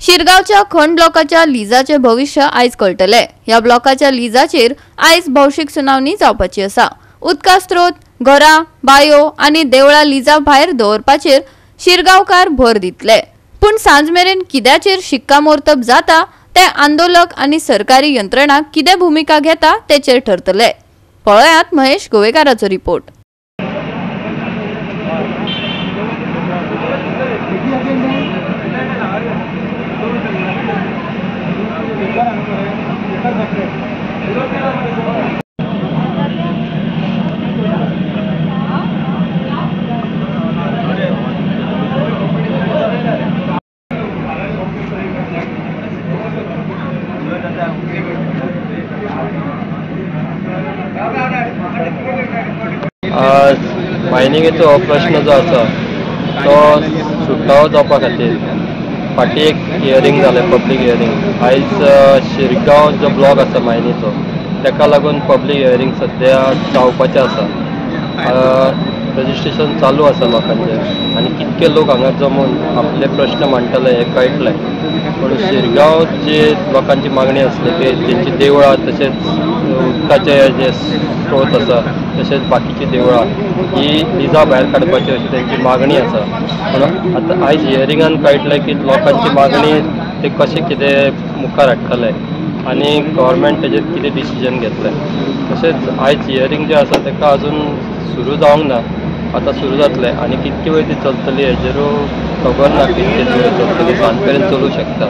शिरगावच्या खंड ब्लॉकाच्या लिजाचे भविष्य आयज कळटले। या ब्लॉकाच्या लिजाचेर आयज भौशीक सुनावणी जावपाची आसा। उदका स्त्रोत, घरां, बायो आनी देवळां लिजा भायर दवरपाचेर शिरगावकार भर दितले। पूण सांज मेरेन कित्याचेर शिक्कामोर्तब जाता ते आंदोलक आनी सरकारी यंत्रणा कितें भूमिका घेता तेचेर ठरतले। पळयात महेश गोवेकाराचो रिपोर्ट। आज मायनिंगेचो हो प्रश्न जो आसा तो सुटावो जावपा खातीर फाटीं एक हियरींग जालें, पब्लीक हियरींग। आयज शिरगांव जो ब्लॉक आसा मायनीचो तेका लागून पब्लीक हियरींग सद्या जावपाचें आसा। रजिस्ट्रेशन चालू आसा लोकांचें आनी कितके लोक हांगा जमून आपले प्रश्न मांडटले हें कळटलें। पूण शिरगांव जे लोकांची मागणी आसली की तेंची देवळां तशेंच उदकाचे जे स्त्रोत आसा तशेंच बाकीची देवळां ही लिजा भायर काडपाची अशी तेंची मागणी आसा। पूण आतां आयज हियरिंगान कळटलें की लोकांची मागणी ते कशें कितें मुखार हाडटले आनी गव्हर्मेंट तेजेर कितें डिसिजन घेतलें। तशेंच आयज हियरींग जें आसा तेका अजून सुरू जावंक ना, आतां सुरू जातलें आनी कितके वेळ ती चलतली हेजेरूय खबर ना। कितके वेळ चलतली, सांज मेरेन चलूं शकता।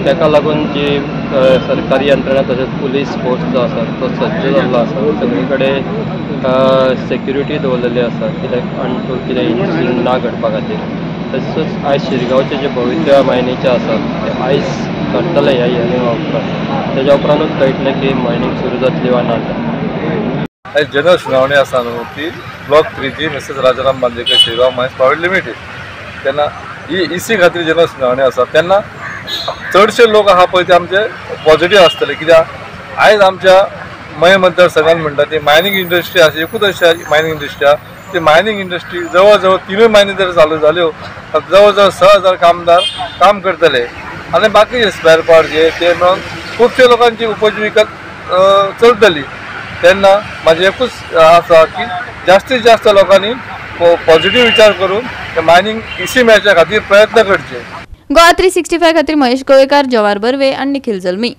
तेका लागून जी सरकारी यंत्रणा तशेंच पुलीस फोर्स जो आसा तो सज्ज जाल्लो आसा। सगळे कडेन सेक्युरिटी दवरलेली आसा कित्याक अनटोल कितें इन्सिडंट ना घडपा खातीर। तशेंच आयज शिरगांवचे जे भवित्य मायनीचे आसा ते आयज करतले ह्या हियरिंगा उपरांत। तेज्या उपरांतूच कळटलें की मायनींग सुरू जातली वा ना। आयज जनरल सुनावणी आसा न्हू ती block 3 Mrs Rajaram Bandekar Shirgaon mines private limited. तेन्ना ही इसी खातीर जनरल सुनावणी आसा तेन्ना चडशे लोक आहा पळय ते आमचे पॉझिटिव्ह आसतले। कित्याक आयज आमच्या मय मतदारसंघात म्हणटा ती मायनिंग इंडस्ट्री आसा, एकूच अशी मायनिंग इंडस्ट्री आसा। ती मायनिंग इंडस्ट्री जवळ जवळ 3 मायनी जर चालू जाल्यो जवळ जवळ 6000 कामदार काम करतले आनी बाकीचे स्पेअर पार्ट जे ते मेळून खुबशे लोकांची उपजीविका चलतली। तेन्ना म्हाजें एकूच आसा की जास्तीत जास्त लोकांनी पॉझिटिव्ह विचार करून मायनिंग इसी मेळच्या खातीर प्रयत्न करचे। गोवा 365 खातीर महेश गोवेकार, जवाहर बर्वे आनी निखिल जल्मी।